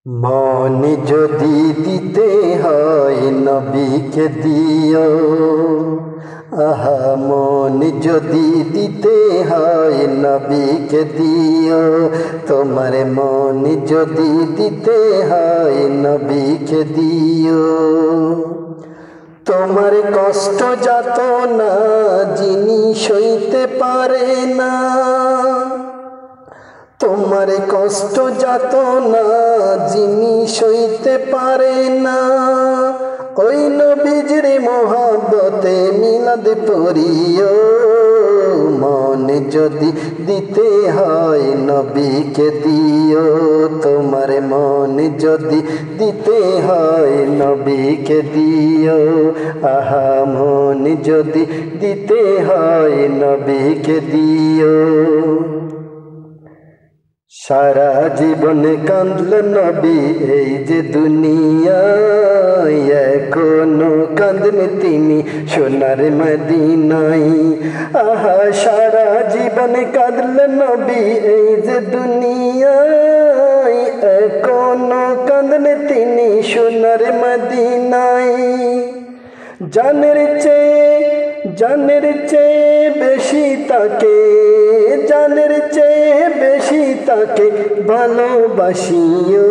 মন যদি দিতে হয় নবীকে দিও, আহা মন যদি দিতে হয় নবীকে দিও, তোমার মন যদি দিতে হয় নবীকে দিও। তোমার কষ্ট যাতনা যিনি সইতে পারে না, তোমার কষ্ট যাতনা যিনি সইতে পারে না, ওই নবীজির মোহাব্বতে মিলাদ পড়িও। মন যদি দিতে হয় নবীকে দিও, তোমার মন যদি দিতে হয় নবীকে দিও, আহা মন যদি দিতে হয় নবীকে দিও। সারা জীবন কাঁদলেন নবী এই যে দুনিয়ায়, এখনো কাঁদেন তিনি সোনার মদিনায়। আহা সারা জীবন কাঁদলেন নবী এই যে দুনিয়ায়, এখনো কাঁদেন তিনি সোনার মদিনায়। জানের চেয়ে বেশি তাকে, জানের চেয়ে বেশি তাকে ভালোবাসিও।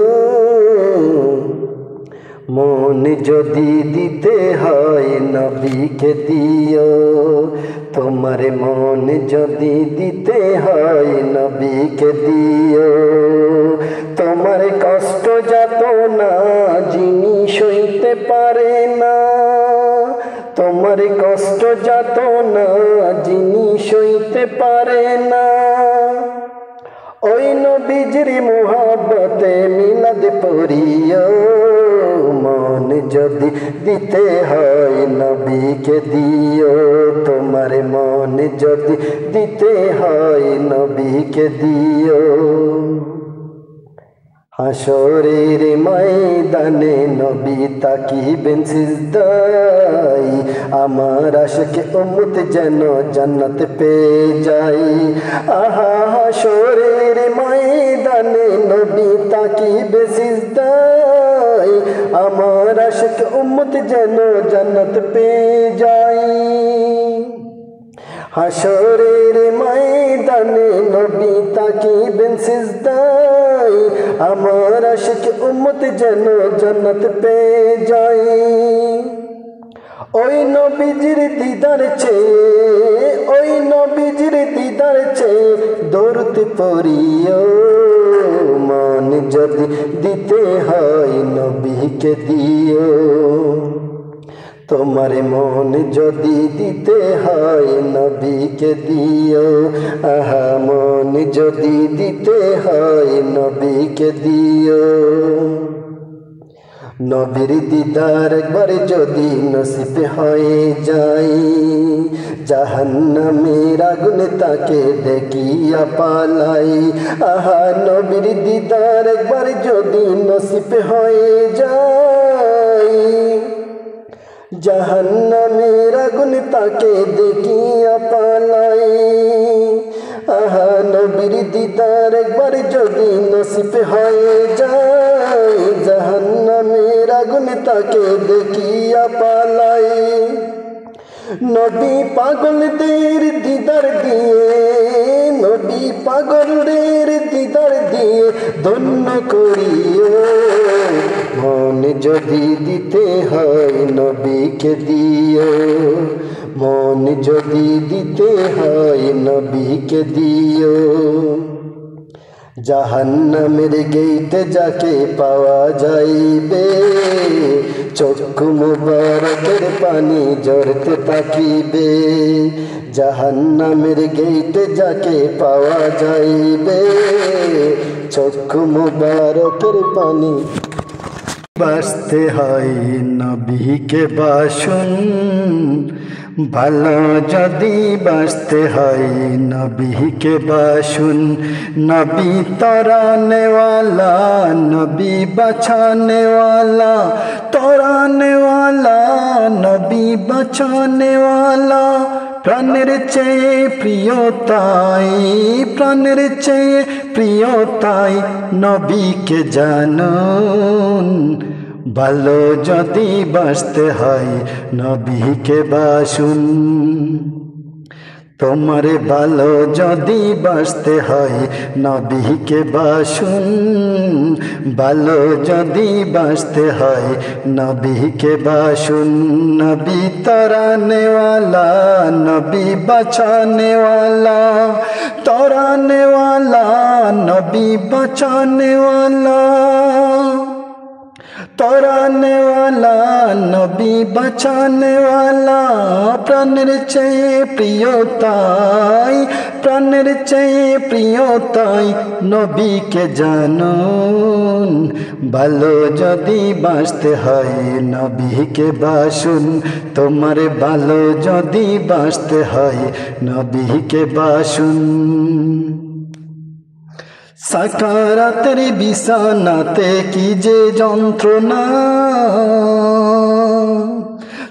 মন যদি দিতে হয় নবীকে দিও, তোমার মন যদি দিতে হয় নবীকে দিও। তোমার কষ্ট যাতনা যিনি সইতে পারে না, তোমার কষ্ট যাতনা যিনি সইতে পারে না, ওই নবীজির মোহাব্বতে মিলাদ পড়িও। মন যদি দিতে হয় নবীকে দিও, তোমার মন যদি দিতে হয় নবীকে দিও। হাসরের ময়দানে নবী তাকিবেন সিজদায়, আমার আশিকে উম্মত যেন জান্নাত পেয়ে যায়। আহা হাসরের ময়দানে নবী তাকিবে সিজদায়, আমার আশিকে উম্মত যেন জান্নাত পেয়ে যায়। হাসরের ময়দানে নবী তাকিবেন সিজদায়, আমার আশিক উম্মত যেন জান্নাত পেয়ে যায়। ওই নবীজির দিদার চেয়ে, ওই নবীজির দিদার চেয়ে দরুদ পড়িও। মন যদি দিতে হয় নবীকে দিও, তোমার মন যদি দিতে হয় নবীকে দিও, আহা মন যদি দিতে হয় নবীকে দিও। নবীর দিদার একবার যদি নসিব হয়ে যায়, জাহান্নামের আগুনে তাকে দেখিয়া পালাই। আহা নবীর দিদার একবার যদি নসিব হয়ে যায়, জাহান্নামের আগুন তাকে দেখিয়া পালাই। আহা নবীর দিদার একবার যদি নসিব হয়ে যায়, জাহান্নামের আগুন তাকে দেখিয়া পালাই। নবী পাগলদের দিদার দিয়ে, নবী পাগলদের দিদার দিয়ে ধন্য করিও। মন যদি দিতে হয় নবীকে দিও, মন যদি দিতে হয় নবীকে দিও। জাহান্নামের গেইটে যাকে পাওয়া যাইবে, চক্ষু মুবারকের পানি ঝরতে তাকিবে। জাহান্নামের গেইটে যাকে পাওয়া যাইবে, চক্ষু মুবারকের পানি। বাঁচতে হয় নবীকে বাসুন, ভালো যদি বাঁচতে হয় নবীকে বাসুন। নবী তরানেওয়ালা, নবী বাঁচানেওয়ালা, তরানেওয়ালা, নবী বাঁচানেওয়ালা। প্রাণের চেয়ে প্রিয় তাই, প্রাণের চেয়ে প্রিয় তাই নবীকে জানুন। ভালো যদি বাঁচতে হয় নবীকে বাসুন। তোমারে ভালো যদি বাঁচতে হয় নবীকে বাসুন। ভালো যদি বাঁচতে হয় নবীকে বাসুন। নবী তরানেওয়ালা, নবী বাঁচানেওয়ালা, তরানেওয়ালা, নবী বাঁচানেওয়ালা, তরানেওয়ালা, নবী বাঁচানেওয়ালা। প্রাণের চেয়ে প্রিয় তাই, প্রাণের চেয়ে প্রিয় তাই নবীকে জানুন। ভালো যদি বাঁচতে হয় নবীকে বাসুন। তোমার ভালো যদি বাঁচতে হয় নবীকে বাসুন। সাকারাতের বিছানাতে কি যে যন্ত্রণা,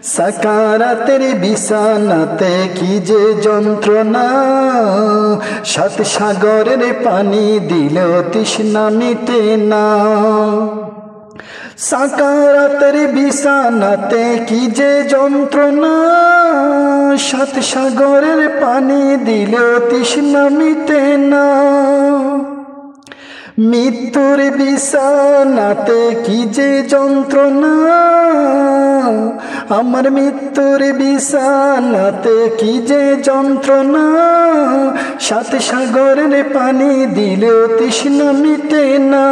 সাকারাতের বিছানাতে কি যে যন্ত্রণা। সাত সাগরের পানি দিলেও তৃষ্ণা মিটে না। সাকারাতের বিছানাতে কি যে যন্ত্রণা। সাত সাগরের পানি দিলেও তৃষ্ণা মিটে না। মৃত্যুর বিছানাতে কি যে যন্ত্রণা। আমার মৃত্যুর বিছানাতে কি যে যন্ত্রণা। সাত সাগরের পানি দিলেও তৃষ্ণা মিটে না।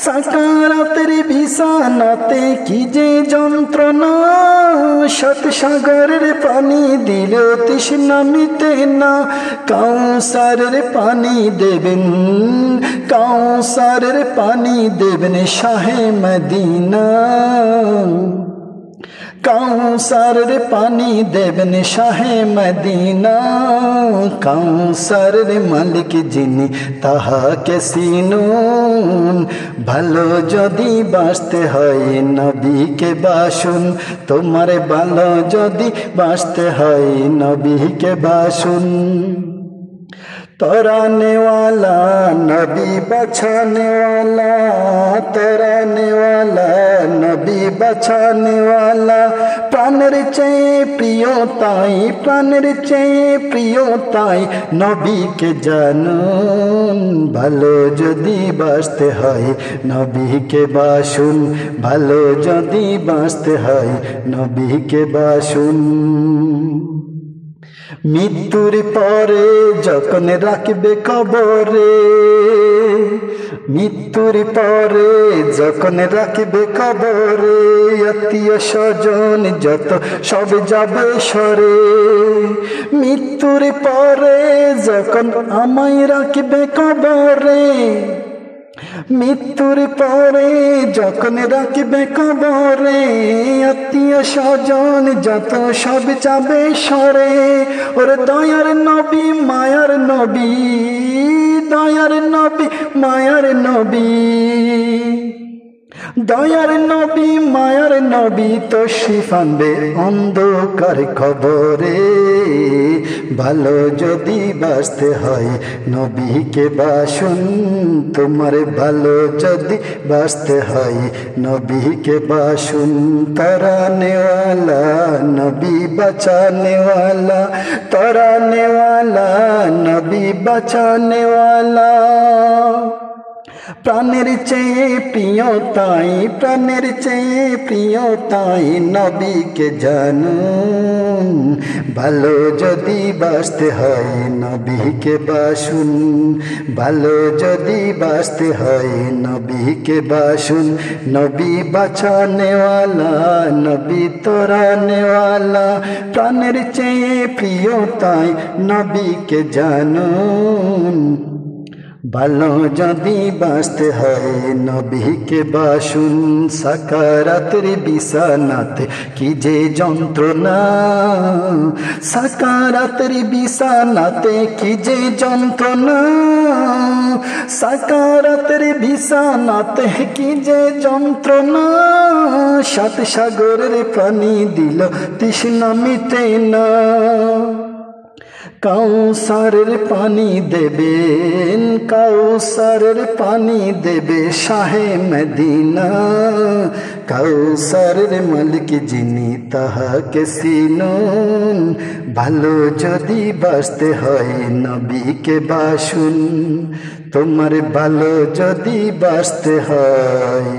সাকারাতের বিছানাতে কি যে যন্ত্রণা। সাত সাগরের পানি দিলেও তৃষ্ণা মিটে না। কাউসারের পানি দেবেন, কাউসারের পানি দেবেন শাহে মদিনা। কাউসারের পানি দেবেন শাহে মদিনা। কাউসারের মালিক যিনি তাহাকে চিনুন। ভালো যদি বাঁচতে হয় নবীকে বাসুন। তোমার ভালো যদি বাঁচতে হয় নবীকে বাসুন। তরানেওয়ালা, নবী বাঁচানেওয়ালা, তরানেওয়ালা, নবী বাঁচানেওয়ালা। প্রাণের চেয়ে প্রিয় তাই, প্রাণের চেয়ে প্রিয় তাই নবীকে জানুন। ভালো যদি বাঁচতে হয় নবীকে বাসুন। ভালো যদি বাঁচতে হয় নবীকে বাসুন। মৃত্যুর পরে যখন রাখবে কবরে, মৃত্যুর পরে যখন রাখবে কবরে। আত্মীয় স্বজন যত সব যাবে সরে। মৃত্যুর পরে যখন আমায় রাখবে কবরে। মৃত্যুর পরে যখন রাখবে কবরে। আত্মীয় স্বজন যত সব যাবে সরে। ওরে দয়ার নবী মায়ার নবী, দয়ার নবী মায়ার নবী, দয়ার নবী মায়ার নবী তশরিফ আনবে অন্ধকার কবরে। ভালো যদি বাঁচতে হয় নবীকে বাসুন। তোমার ভালো যদি বাঁচতে হয় নবীকে বাসুন। তরানেওয়ালা, নবী বাঁচানেওয়ালা, তরানেওয়ালা, নবী বাঁচানেওয়ালা। প্রাণের চেয়ে প্রিয় তাই, প্রাণের চেয়ে প্রিয় তাই নবীকে জানুন। ভালো যদি বাঁচতে হয় নবীকে বাসুন। ভালো যদি বাঁচতে হয় নবীকে বাসুন। নবী বাঁচানেওয়ালা, নবী তরানেওয়ালা। প্রাণের চেয়ে প্রিয় তাই নবীকে জানুন। ভালো যদি বাঁচতে হয় নবীকে বাসুন, সাকারাতের বিছানাতে কি যে যন্ত্রণা, সাকারাতের বিছানাতে কি যে যন্ত্রণা, সাকারাতের বিছানাতে কি যে যন্ত্রণা, সাত সাগরের পানি দিল তৃষ্ণা মিটে না। কাউসারের পানি দেবেন, কাউসারের পানি দেবে শাহে মদিনা, কাউসারের মালিক যিনি তাহাকে চিনুন। ভালো যদি বাঁচতে হয় নবীকে বাসুন, তোমার ভালো যদি বাঁচতে হয়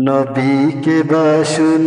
নবীকে বাসুন।